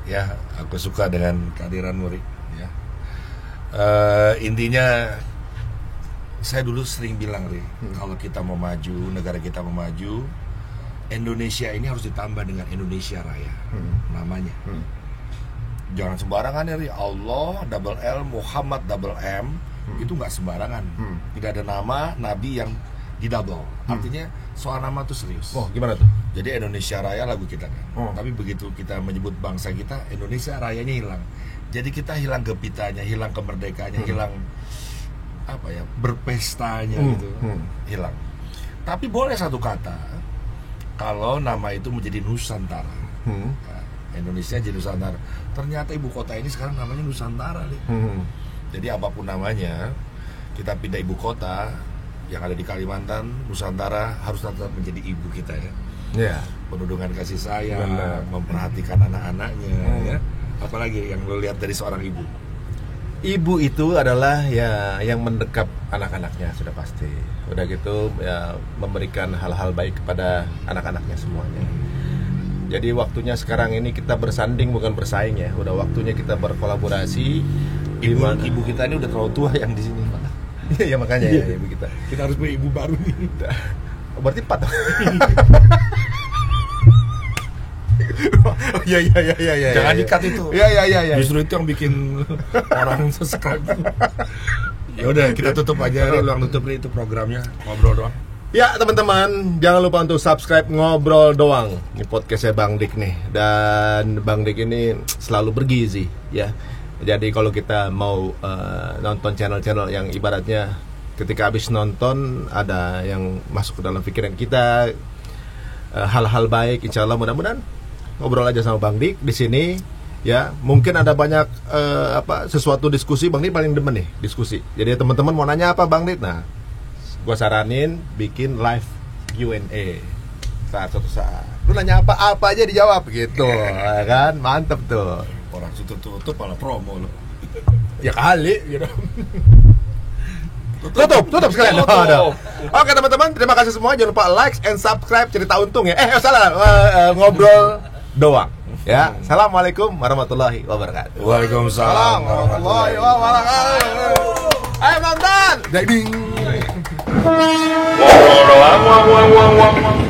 S1: Ya, aku suka dengan kehadiran Muri. Ya. Intinya, saya dulu sering bilang, kalau kita mau maju, negara kita mau maju, Indonesia ini harus ditambah dengan Indonesia Raya namanya. Jangan sembarangan ya, Allah double L Muhammad double M itu nggak sembarangan. Tidak ada nama nabi yang di double. Artinya soal nama tuh serius.
S2: Oh, gimana tuh?
S1: Jadi Indonesia Raya lagu kita kan. Tapi begitu kita menyebut bangsa kita, Indonesia Rayanya hilang. Jadi kita hilang gempitanya, hilang kemerdekaannya, hilang apa ya, berpestanya gitu. Hilang. Tapi boleh satu kata kalau nama itu menjadi Nusantara. Nah, Indonesia jadi Nusantara. Ternyata ibu kota ini sekarang namanya Nusantara nih. Jadi apapun namanya, kita pindah ibu kota yang ada di Kalimantan, Nusantara harus tetap menjadi ibu kita ya.
S2: Ya.
S1: Penuh dengan kasih sayang,
S2: Benar.
S1: memperhatikan anak-anaknya ya. Apalagi yang lo lihat dari seorang ibu.
S2: Ibu itu adalah ya yang mendekap anak-anaknya sudah pasti. Udah gitu ya memberikan hal-hal baik kepada anak-anaknya semuanya. Jadi waktunya sekarang ini kita bersanding bukan bersaing ya. Udah waktunya kita berkolaborasi.
S1: Ibu kita ini udah terlalu tua yang di sini, Pak.
S2: Iya makanya ya ibu kita.
S1: Kita harus punya ibu baru nih.
S2: Berarti 4. Iya.
S1: Jangan di-cut itu.
S2: Iya.
S1: Justru itu yang bikin orang subscribe. Ya udah, kita tutup aja. Lu yang tutup nih itu programnya ngobrol doang.
S2: Ya teman-teman, jangan lupa untuk subscribe Ngobrol Doang. Ini podcastnya Bang Dik nih. Dan Bang Dik ini selalu bergizi ya. Jadi kalau kita mau nonton channel-channel yang ibaratnya ketika habis nonton ada yang masuk ke dalam pikiran kita, hal-hal baik, insya Allah mudah-mudahan ngobrol aja sama Bang Dik di sini ya. Mungkin ada banyak sesuatu diskusi. Bang Dik paling demen nih diskusi. Jadi teman-teman mau nanya apa Bang Dik, nah gua saranin bikin live Q&A suatu saat. Lu nanya apa aja dijawab gitu, ya kan? Mantep tuh.
S1: Orang tutup malah promo lo.
S2: Ya kali gitu. Tutup sekalian. Oke teman-teman, terima kasih semua. Jangan lupa like and subscribe Cerita Untung ya. Salah, Ngobrol Doang ya. Assalamualaikum warahmatullahi wabarakatuh.
S1: Waalaikumsalam
S2: warahmatullahi wabarakatuh. Ayo nonton.
S3: Ngobrol doang, wang.